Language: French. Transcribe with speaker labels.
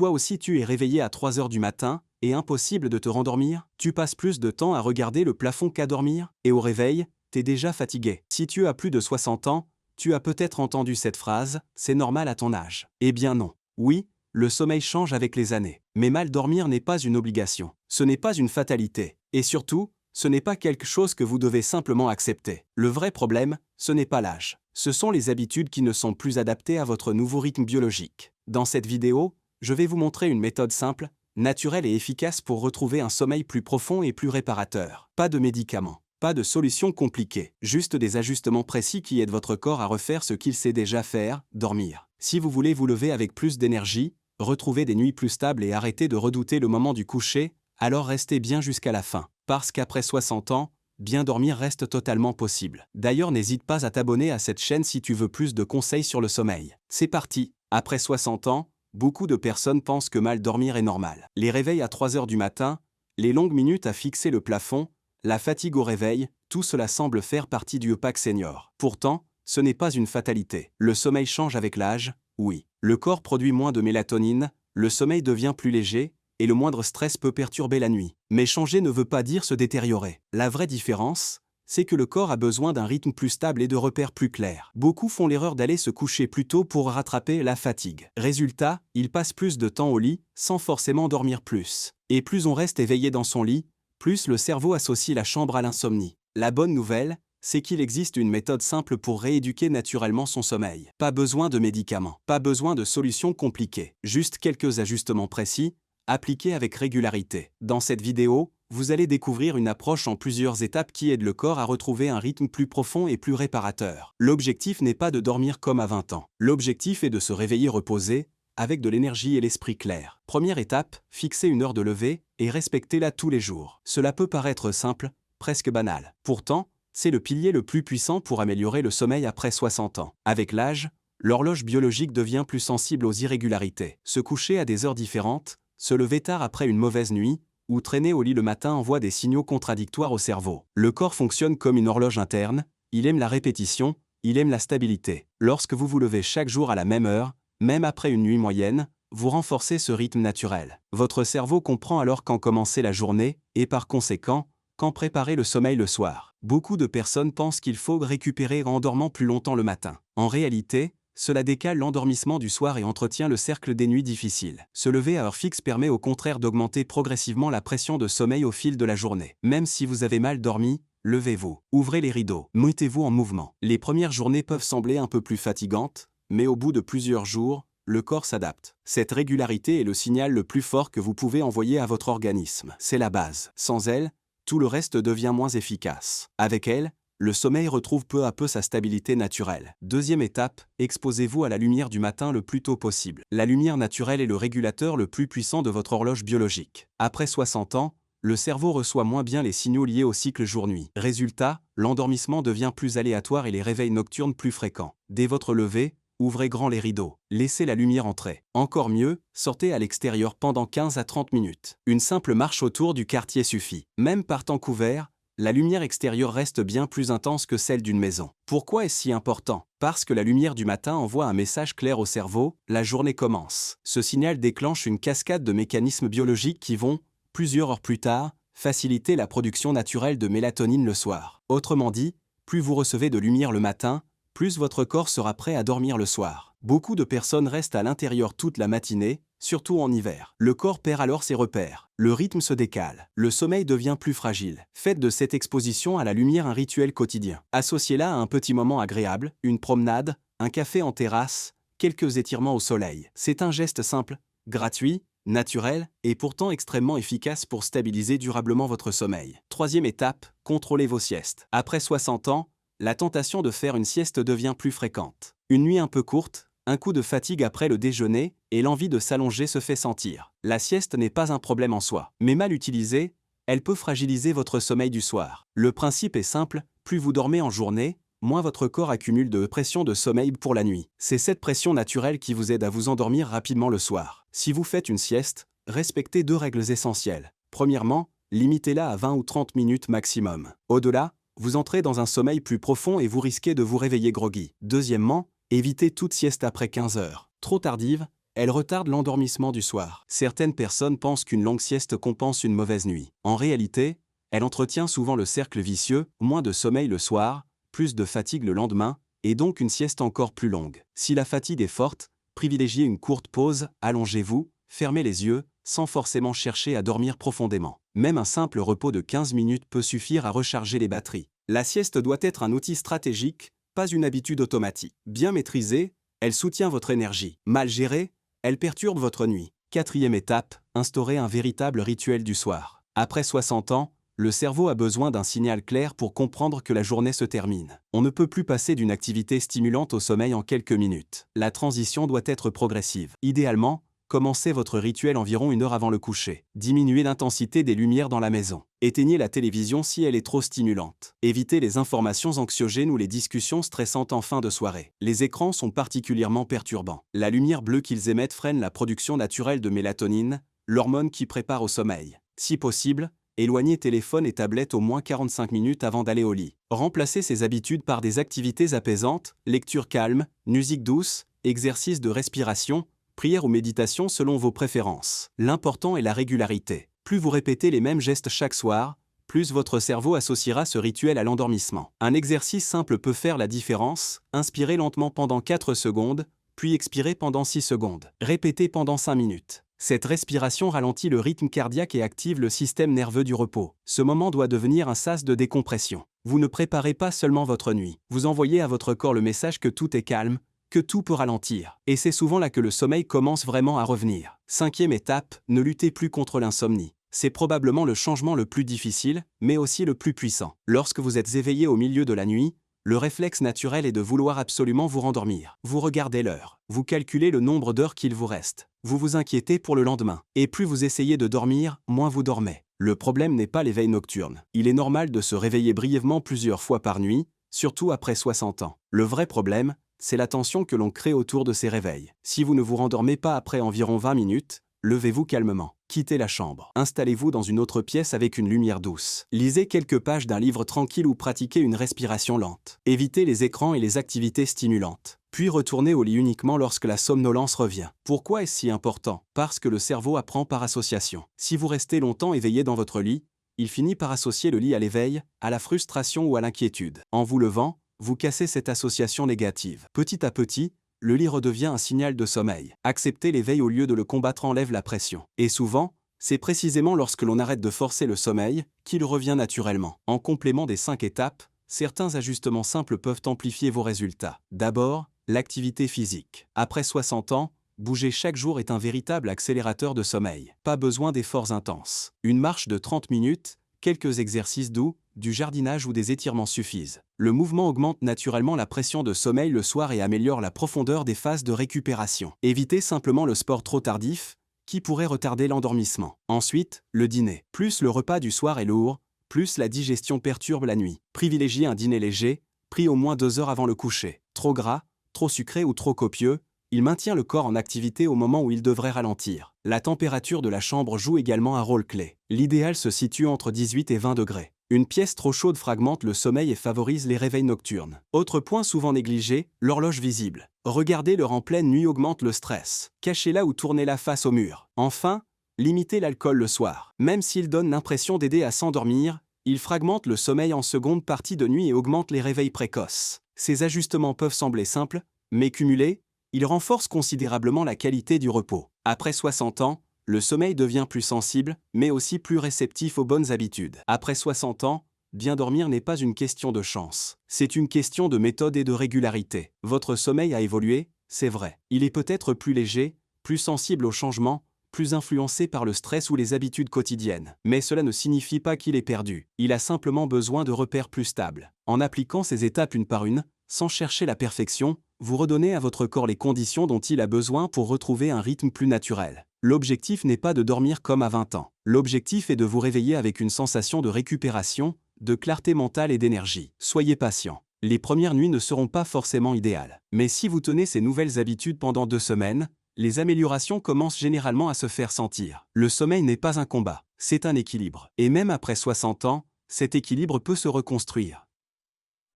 Speaker 1: Toi aussi tu es réveillé à 3 heures du matin, et impossible de te rendormir? Tu passes plus de temps à regarder le plafond qu'à dormir, et au réveil, t'es déjà fatigué. Si tu as plus de 60 ans, tu as peut-être entendu cette phrase, c'est normal à ton âge. Eh bien non. Oui, le sommeil change avec les années. Mais mal dormir n'est pas une obligation. Ce n'est pas une fatalité. Et surtout, ce n'est pas quelque chose que vous devez simplement accepter. Le vrai problème, ce n'est pas l'âge. Ce sont les habitudes qui ne sont plus adaptées à votre nouveau rythme biologique. Dans cette vidéo, je vais vous montrer une méthode simple, naturelle et efficace pour retrouver un sommeil plus profond et plus réparateur. Pas de médicaments, pas de solutions compliquées, juste des ajustements précis qui aident votre corps à refaire ce qu'il sait déjà faire, dormir. Si vous voulez vous lever avec plus d'énergie, retrouver des nuits plus stables et arrêter de redouter le moment du coucher, alors restez bien jusqu'à la fin. Parce qu'après 60 ans, bien dormir reste totalement possible. D'ailleurs, n'hésite pas à t'abonner à cette chaîne si tu veux plus de conseils sur le sommeil. C'est parti. Après 60 ans, beaucoup de personnes pensent que mal dormir est normal. Les réveils à 3 heures du matin, les longues minutes à fixer le plafond, la fatigue au réveil, tout cela semble faire partie du pack senior. Pourtant, ce n'est pas une fatalité. Le sommeil change avec l'âge, oui. Le corps produit moins de mélatonine, le sommeil devient plus léger, et le moindre stress peut perturber la nuit. Mais changer ne veut pas dire se détériorer. La vraie différence, c'est que le corps a besoin d'un rythme plus stable et de repères plus clairs. Beaucoup font l'erreur d'aller se coucher plus tôt pour rattraper la fatigue. Résultat, ils passent plus de temps au lit, sans forcément dormir plus. Et plus on reste éveillé dans son lit, plus le cerveau associe la chambre à l'insomnie. La bonne nouvelle, c'est qu'il existe une méthode simple pour rééduquer naturellement son sommeil. Pas besoin de médicaments, pas besoin de solutions compliquées, juste quelques ajustements précis, appliqués avec régularité. Dans cette vidéo, vous allez découvrir une approche en plusieurs étapes qui aide le corps à retrouver un rythme plus profond et plus réparateur. L'objectif n'est pas de dormir comme à 20 ans. L'objectif est de se réveiller reposé, avec de l'énergie et l'esprit clair. Première étape, fixer une heure de lever et respectez-la tous les jours. Cela peut paraître simple, presque banal. Pourtant, c'est le pilier le plus puissant pour améliorer le sommeil après 60 ans. Avec l'âge, l'horloge biologique devient plus sensible aux irrégularités. Se coucher à des heures différentes, se lever tard après une mauvaise nuit, ou traîner au lit le matin envoie des signaux contradictoires au cerveau. Le corps fonctionne comme une horloge interne, il aime la répétition, il aime la stabilité. Lorsque vous vous levez chaque jour à la même heure, même après une nuit moyenne, vous renforcez ce rythme naturel. Votre cerveau comprend alors quand commencer la journée, et par conséquent, quand préparer le sommeil le soir. Beaucoup de personnes pensent qu'il faut récupérer en dormant plus longtemps le matin. En réalité, cela décale l'endormissement du soir et entretient le cercle des nuits difficiles. Se lever à heure fixe permet au contraire d'augmenter progressivement la pression de sommeil au fil de la journée. Même si vous avez mal dormi, levez-vous, ouvrez les rideaux, mettez-vous en mouvement. Les premières journées peuvent sembler un peu plus fatigantes, mais au bout de plusieurs jours, le corps s'adapte. Cette régularité est le signal le plus fort que vous pouvez envoyer à votre organisme. C'est la base. Sans elle, tout le reste devient moins efficace. Avec elle, le sommeil retrouve peu à peu sa stabilité naturelle. Deuxième étape, exposez-vous à la lumière du matin le plus tôt possible. La lumière naturelle est le régulateur le plus puissant de votre horloge biologique. Après 60 ans, le cerveau reçoit moins bien les signaux liés au cycle jour-nuit. Résultat, l'endormissement devient plus aléatoire et les réveils nocturnes plus fréquents. Dès votre lever, ouvrez grand les rideaux, laissez la lumière entrer. Encore mieux, sortez à l'extérieur pendant 15 à 30 minutes. Une simple marche autour du quartier suffit. Même par temps couvert, la lumière extérieure reste bien plus intense que celle d'une maison. Pourquoi est-ce si important? Parce que la lumière du matin envoie un message clair au cerveau, la journée commence. Ce signal déclenche une cascade de mécanismes biologiques qui vont, plusieurs heures plus tard, faciliter la production naturelle de mélatonine le soir. Autrement dit, plus vous recevez de lumière le matin, plus votre corps sera prêt à dormir le soir. Beaucoup de personnes restent à l'intérieur toute la matinée, surtout en hiver. Le corps perd alors ses repères. Le rythme se décale. Le sommeil devient plus fragile. Faites de cette exposition à la lumière un rituel quotidien. Associez-la à un petit moment agréable, une promenade, un café en terrasse, quelques étirements au soleil. C'est un geste simple, gratuit, naturel et pourtant extrêmement efficace pour stabiliser durablement votre sommeil. Troisième étape, contrôlez vos siestes. Après 60 ans, la tentation de faire une sieste devient plus fréquente. Une nuit un peu courte, un coup de fatigue après le déjeuner, et l'envie de s'allonger se fait sentir. La sieste n'est pas un problème en soi, mais mal utilisée, elle peut fragiliser votre sommeil du soir. Le principe est simple, plus vous dormez en journée, moins votre corps accumule de pression de sommeil pour la nuit. C'est cette pression naturelle qui vous aide à vous endormir rapidement le soir. Si vous faites une sieste, respectez 2 règles essentielles. Premièrement, limitez-la à 20 ou 30 minutes maximum. Au-delà, vous entrez dans un sommeil plus profond et vous risquez de vous réveiller groggy. Deuxièmement, évitez toute sieste après 15 heures. Trop tardive, Elle retarde l'endormissement du soir. Certaines personnes pensent qu'une longue sieste compense une mauvaise nuit. En réalité, elle entretient souvent le cercle vicieux, moins de sommeil le soir, plus de fatigue le lendemain, et donc une sieste encore plus longue. Si la fatigue est forte, privilégiez une courte pause, allongez-vous, fermez les yeux, sans forcément chercher à dormir profondément. Même un simple repos de 15 minutes peut suffire à recharger les batteries. La sieste doit être un outil stratégique, pas une habitude automatique. Bien maîtrisée, elle soutient votre énergie. Mal gérée, elle perturbe votre nuit. 4e étape, instaurer un véritable rituel du soir. Après 60 ans, le cerveau a besoin d'un signal clair pour comprendre que la journée se termine. On ne peut plus passer d'une activité stimulante au sommeil en quelques minutes. La transition doit être progressive. Idéalement, commencez votre rituel environ 1 heure avant le coucher. Diminuez l'intensité des lumières dans la maison. Éteignez la télévision si elle est trop stimulante. Évitez les informations anxiogènes ou les discussions stressantes en fin de soirée. Les écrans sont particulièrement perturbants. La lumière bleue qu'ils émettent freine la production naturelle de mélatonine, l'hormone qui prépare au sommeil. Si possible, éloignez téléphone et tablette au moins 45 minutes avant d'aller au lit. Remplacez ces habitudes par des activités apaisantes, lecture calme, musique douce, exercices de respiration, prière ou méditation selon vos préférences. L'important est la régularité. Plus vous répétez les mêmes gestes chaque soir, plus votre cerveau associera ce rituel à l'endormissement. Un exercice simple peut faire la différence. Inspirez lentement pendant 4 secondes, puis expirez pendant 6 secondes. Répétez pendant 5 minutes. Cette respiration ralentit le rythme cardiaque et active le système nerveux du repos. Ce moment doit devenir un sas de décompression. Vous ne préparez pas seulement votre nuit, vous envoyez à votre corps le message que tout est calme, que tout peut ralentir. Et c'est souvent là que le sommeil commence vraiment à revenir. 5e étape, ne luttez plus contre l'insomnie. C'est probablement le changement le plus difficile, mais aussi le plus puissant. Lorsque vous êtes éveillé au milieu de la nuit, le réflexe naturel est de vouloir absolument vous rendormir. Vous regardez l'heure, vous calculez le nombre d'heures qu'il vous reste. Vous vous inquiétez pour le lendemain. Et plus vous essayez de dormir, moins vous dormez. Le problème n'est pas l'éveil nocturne. Il est normal de se réveiller brièvement plusieurs fois par nuit, surtout après 60 ans. Le vrai problème, c'est la tension que l'on crée autour de ces réveils. Si vous ne vous rendormez pas après environ 20 minutes, levez-vous calmement. Quittez la chambre. Installez-vous dans une autre pièce avec une lumière douce. Lisez quelques pages d'un livre tranquille ou pratiquez une respiration lente. Évitez les écrans et les activités stimulantes. Puis retournez au lit uniquement lorsque la somnolence revient. Pourquoi est-ce si important? Parce que le cerveau apprend par association. Si vous restez longtemps éveillé dans votre lit, il finit par associer le lit à l'éveil, à la frustration ou à l'inquiétude. En vous levant, vous cassez cette association négative. Petit à petit, le lit redevient un signal de sommeil. Accepter l'éveil au lieu de le combattre enlève la pression. Et souvent, c'est précisément lorsque l'on arrête de forcer le sommeil qu'il revient naturellement. En complément des 5 étapes, certains ajustements simples peuvent amplifier vos résultats. D'abord, l'activité physique. Après 60 ans, bouger chaque jour est un véritable accélérateur de sommeil. Pas besoin d'efforts intenses. Une marche de 30 minutes, quelques exercices doux, du jardinage ou des étirements suffisent. Le mouvement augmente naturellement la pression de sommeil le soir et améliore la profondeur des phases de récupération. Évitez simplement le sport trop tardif, qui pourrait retarder l'endormissement. Ensuite, le dîner. Plus le repas du soir est lourd, plus la digestion perturbe la nuit. Privilégiez un dîner léger, pris au moins 2 heures avant le coucher. Trop gras, trop sucré ou trop copieux, il maintient le corps en activité au moment où il devrait ralentir. La température de la chambre joue également un rôle clé. L'idéal se situe entre 18 et 20 degrés. Une pièce trop chaude fragmente le sommeil et favorise les réveils nocturnes. Autre point souvent négligé, l'horloge visible. Regarder l'heure en pleine nuit augmente le stress. Cachez-la ou tournez-la face au mur. Enfin, limitez l'alcool le soir. Même s'il donne l'impression d'aider à s'endormir, il fragmente le sommeil en seconde partie de nuit et augmente les réveils précoces. Ces ajustements peuvent sembler simples, mais cumulés, ils renforcent considérablement la qualité du repos. Après 60 ans, le sommeil devient plus sensible, mais aussi plus réceptif aux bonnes habitudes. Après 60 ans, bien dormir n'est pas une question de chance. C'est une question de méthode et de régularité. Votre sommeil a évolué, c'est vrai. Il est peut-être plus léger, plus sensible aux changements, plus influencé par le stress ou les habitudes quotidiennes. Mais cela ne signifie pas qu'il est perdu. Il a simplement besoin de repères plus stables. En appliquant ces étapes une par une, sans chercher la perfection, vous redonnez à votre corps les conditions dont il a besoin pour retrouver un rythme plus naturel. L'objectif n'est pas de dormir comme à 20 ans. L'objectif est de vous réveiller avec une sensation de récupération, de clarté mentale et d'énergie. Soyez patient. Les premières nuits ne seront pas forcément idéales. Mais si vous tenez ces nouvelles habitudes pendant 2 semaines, les améliorations commencent généralement à se faire sentir. Le sommeil n'est pas un combat, c'est un équilibre. Et même après 60 ans, cet équilibre peut se reconstruire.